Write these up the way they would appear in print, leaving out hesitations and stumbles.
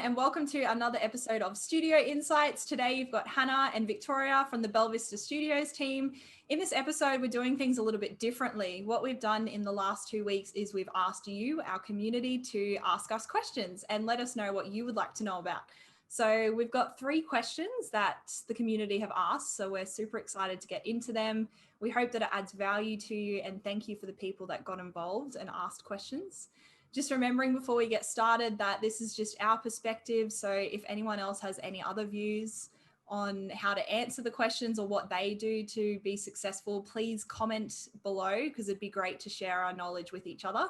and welcome to another episode of Studio Insights. Today you've got Hannah and Victoria from the Belvista Studios team. In this episode, we're doing things a little bit differently. What we've done in the last 2 weeks is we've asked you, our community, to ask us questions and let us know what you would like to know about. So we've got 3 questions that the community have asked, so we're super excited to get into them. We hope that it adds value to you, and thank you for the people that got involved and asked questions. Just remembering before we get started that this is just our perspective. So if anyone else has any other views on how to answer the questions or what they do to be successful, please comment below because it'd be great to share our knowledge with each other.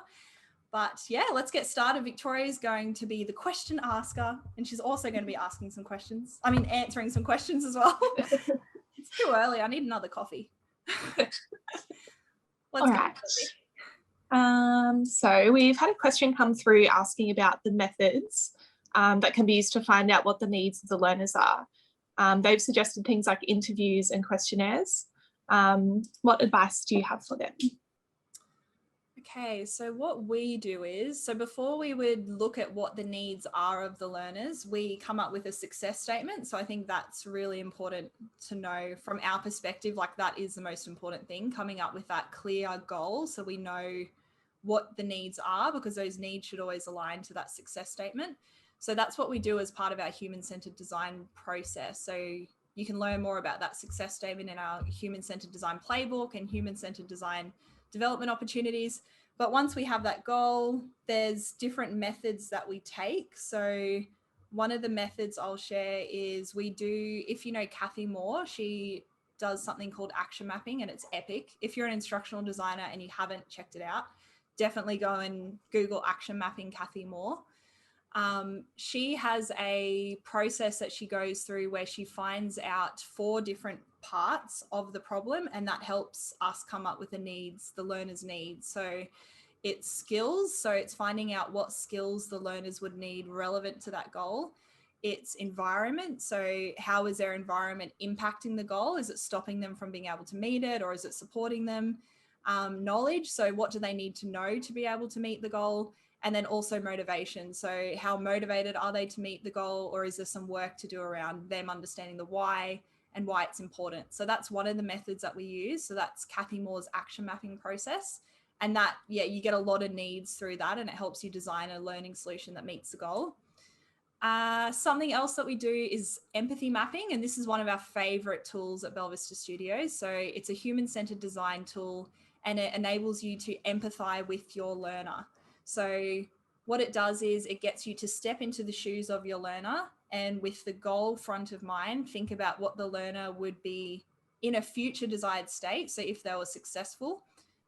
But yeah, let's get started. Victoria is going to be the question asker, and she's also going to be asking some questions. Answering some questions as well. It's too early. I need another coffee. Let's All go. right. So we've had a question come through asking about the methods that can be used to find out what the needs of the learners are. They've suggested things like interviews and questionnaires. What advice do you have for them? Okay, so what we do is, so before we would look at what the needs are of the learners, we come up with a success statement. So I think that's really important to know from our perspective, like that is the most important thing, coming up with that clear goal so we know what the needs are, because those needs should always align to that success statement. So that's what we do as part of our human-centered design process. So you can learn more about that success statement in our human-centered design playbook and human-centered design development opportunities. But once we have that goal, there's different methods that we take. So one of the methods I'll share is we do, if you know Kathy Moore, she does something called action mapping, and it's epic. If you're an instructional designer and you haven't checked it out, definitely go and Google action mapping Kathy Moore. She has a process that she goes through where she finds out 4 different parts of the problem, and that helps us come up with the needs, the learner's needs. So it's skills, so it's finding out what skills the learners would need relevant to that goal. It's environment, so how is their environment impacting the goal? Is it stopping them from being able to meet it, or is it supporting them? Knowledge, so what do they need to know to be able to meet the goal? And then also motivation, so how motivated are they to meet the goal, or is there some work to do around them understanding the why and why it's important? So that's one of the methods that we use. So that's Kathy Moore's action mapping process. And that, yeah, you get a lot of needs through that, and it helps you design a learning solution that meets the goal. Something else that we do is empathy mapping, and this is one of our favorite tools at Belvista Studios. So it's a human-centered design tool, and it enables you to empathize with your learner. So what it does is it gets you to step into the shoes of your learner, and with the goal front of mind, think about what the learner would be in a future desired state. So if they were successful,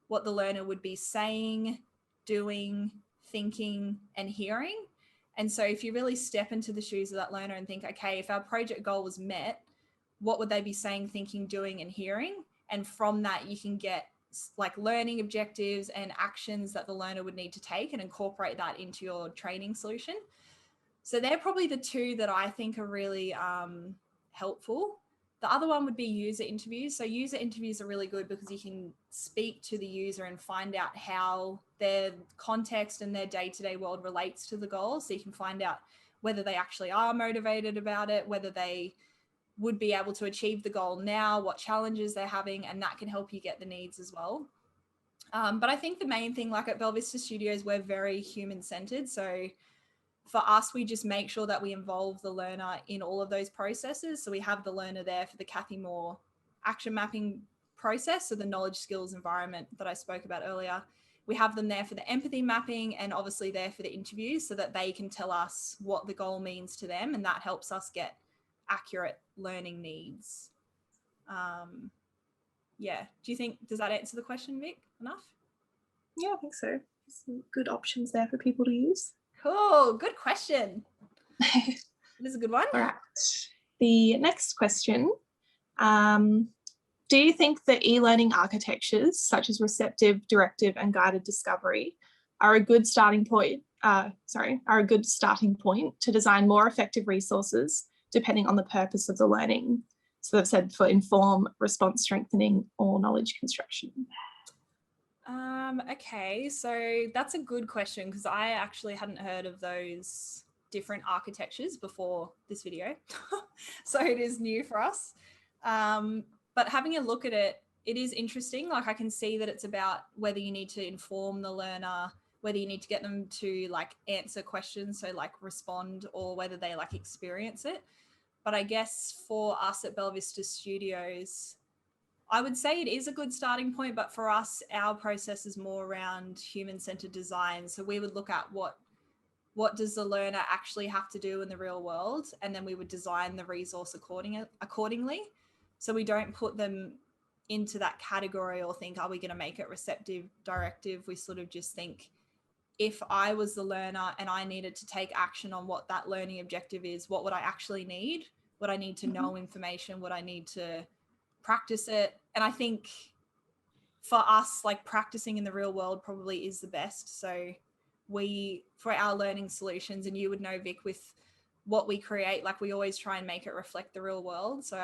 what the learner would be saying, doing, thinking, and hearing. And so if you really step into the shoes of that learner and think, okay, if our project goal was met, what would they be saying, thinking, doing, and hearing? And from that, you can get like learning objectives and actions that the learner would need to take and incorporate that into your training solution. So they're probably the 2 that I think are really helpful. The other one would be user interviews. So user interviews are really good because you can speak to the user and find out how their context and their day-to-day world relates to the goal. So you can find out whether they actually are motivated about it, whether they would be able to achieve the goal now, what challenges they're having, and that can help you get the needs as well. But I think the main thing, like at Belvista Studios, we're very human-centered. So for us, we just make sure that we involve the learner in all of those processes. So we have the learner there for the Kathy Moore action mapping process, so the knowledge, skills, environment that I spoke about earlier. We have them there for the empathy mapping, and obviously there for the interviews so that they can tell us what the goal means to them, and that helps us get accurate learning needs. Yeah, do you think, does that answer the question, Vic, enough? Yeah, I think so. Some good options there for people to use. Cool, good question. This is a good one. All right. The next question, do you think that e-learning architectures such as receptive, directive, and guided discovery are a good starting point to design more effective resources depending on the purpose of the learning? So they've said for inform, response strengthening, or knowledge construction. Okay, so that's a good question because I actually hadn't heard of those different architectures before this video. So it is new for us. But having a look at it, it is interesting. Like I can see that it's about whether you need to inform the learner, whether you need to get them to like answer questions, so like respond, or whether they like experience it. But I guess for us at Belvista Studios, I would say it is a good starting point, but for us, our process is more around human-centered design. So we would look at what does the learner actually have to do in the real world, and then we would design the resource accordingly. So we don't put them into that category or think, are we going to make it receptive, directive? We sort of just think, if I was the learner and I needed to take action on what that learning objective is, what would I actually need? Would I need to know information? Would I need to practice it? And I think for us, like practicing in the real world probably is the best. So for our learning solutions, and you would know, Vic, with what we create, like we always try and make it reflect the real world. So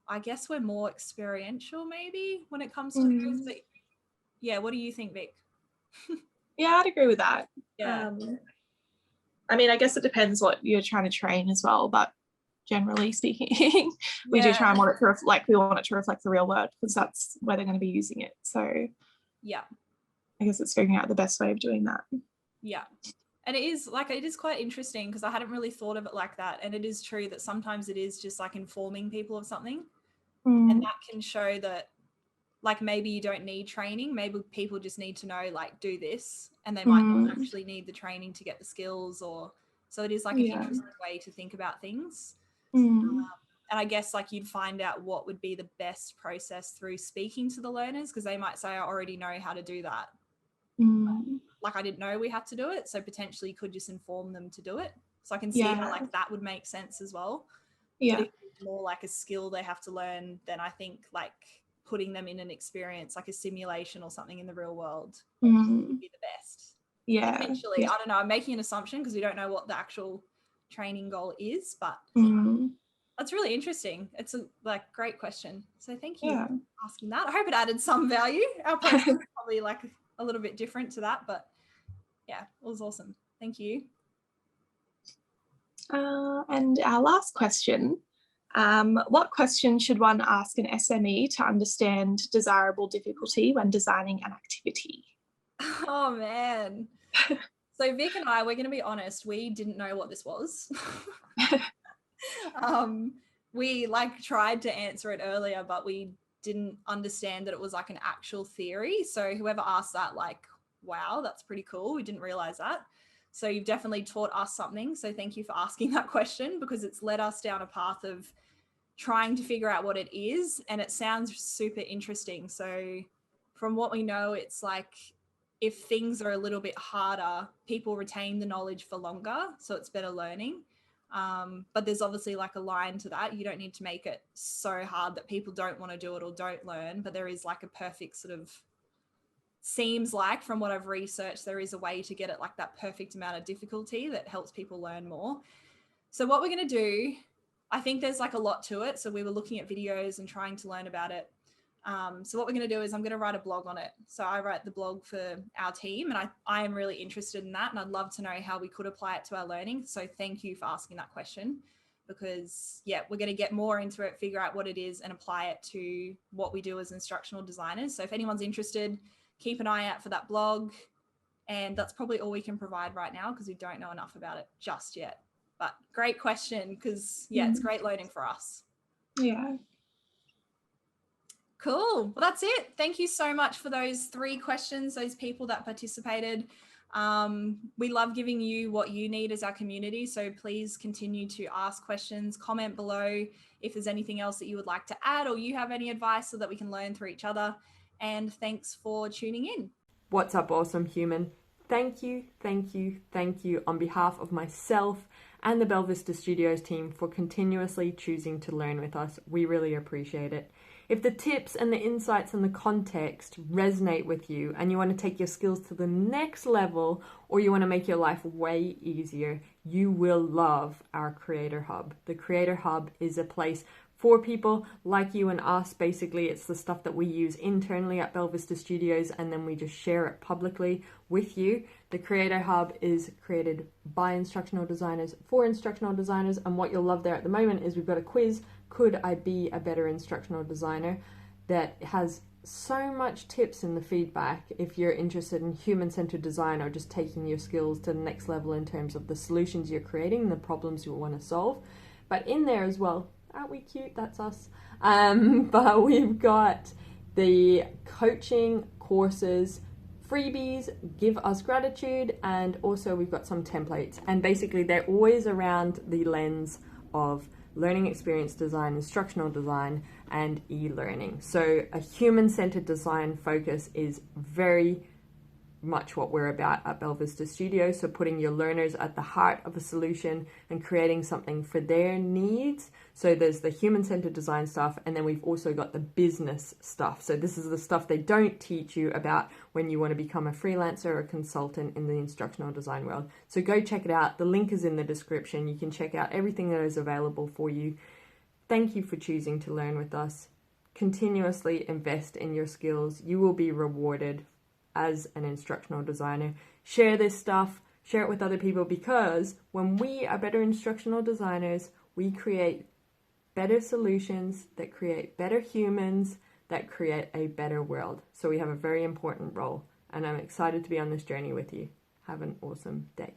I guess we're more experiential maybe when it comes to those. But yeah, what do you think, Vic? Yeah, I'd agree with that. Yeah. I mean, I guess it depends what you're trying to train as well, but generally speaking, we do try and want it to we want it to reflect the real world, because that's where they're going to be using it. So yeah, I guess it's figuring out the best way of doing that. Yeah. And it is quite interesting, because I hadn't really thought of it like that. And it is true that sometimes it is just like informing people of something. And that can show that like maybe you don't need training. Maybe people just need to know, like, do this, and they might not actually need the training to get the skills. Or so it is like an interesting way to think about things. And I guess like you'd find out what would be the best process through speaking to the learners, because they might say, I already know how to do that. Like I didn't know we had to do it, so potentially you could just inform them to do it. So I can see how like that would make sense as well. But if it's more like a skill they have to learn, then I think like putting them in an experience, like a simulation or something in the real world, would be the best. Potentially. I don't know, I'm making an assumption because we don't know what the actual training goal is, but that's really interesting. It's a like great question. So thank you for asking that. I hope it added some value. Our process is probably like a little bit different to that, but yeah, it was awesome. Thank you. And our last question, what question should one ask an SME to understand desirable difficulty when designing an activity? Oh man. So Vic and I, we're going to be honest, we didn't know what this was. We like tried to answer it earlier, but we didn't understand that it was like an actual theory. So whoever asked that, like, wow, that's pretty cool. We didn't realize that. So you've definitely taught us something. So thank you for asking that question, because it's led us down a path of trying to figure out what it is. And it sounds super interesting. So from what we know, it's like if things are a little bit harder, people retain the knowledge for longer. So it's better learning. But there's obviously like a line to that. You don't need to make it so hard that people don't want to do it or don't learn. But there is like a perfect sort of, seems like from what I've researched, there is a way to get it like that perfect amount of difficulty that helps people learn more. So what we're going to do, I think there's like a lot to it. So we were looking at videos and trying to learn about it. So what we're going to do is I'm going to write a blog on it. So I write the blog for our team, and I am really interested in that, and I'd love to know how we could apply it to our learning. So thank you for asking that question, because yeah, we're going to get more into it, figure out what it is, and apply it to what we do as instructional designers. So if anyone's interested, keep an eye out for that blog. And that's probably all we can provide right now, because we don't know enough about it just yet. But great question, because yeah, it's great learning for us. Yeah. Cool. Well, that's it. Thank you so much for those 3 questions, those people that participated. We love giving you what you need as our community. So please continue to ask questions, comment below if there's anything else that you would like to add, or you have any advice, so that we can learn through each other. And thanks for tuning in. What's up, awesome human? Thank you on behalf of myself and the Belvista Studios team for continuously choosing to learn with us. We really appreciate it. If the tips and the insights and the context resonate with you, and you want to take your skills to the next level, or you want to make your life way easier, you will love our Creator Hub. The Creator Hub is a place for people like you and us. Basically, it's the stuff that we use internally at Belvista Studios, and then we just share it publicly with you. The Creator Hub is created by instructional designers for instructional designers, and what you'll love there at the moment is we've got a quiz, could I be a better instructional designer, that has so much tips in the feedback if you're interested in human-centered design or just taking your skills to the next level in terms of the solutions you're creating and the problems you want to solve. But in there as well, aren't we cute? That's us. But we've got the coaching courses, freebies, give us gratitude, and also we've got some templates. And basically they're always around the lens of learning experience design, instructional design, and e-learning. So a human-centered design focus is very much what we're about at Belvista Studios. So putting your learners at the heart of a solution and creating something for their needs. So there's the human-centered design stuff, and then we've also got the business stuff. So this is the stuff they don't teach you about when you want to become a freelancer or a consultant in the instructional design world. So go check it out. The link is in the description. You can check out everything that is available for you. Thank you for choosing to learn with us. Continuously invest in your skills. You will be rewarded as an instructional designer. Share this stuff, share it with other people, because when we are better instructional designers, we create better solutions that create better humans, that create a better world. So we have a very important role, and I'm excited to be on this journey with you. Have an awesome day.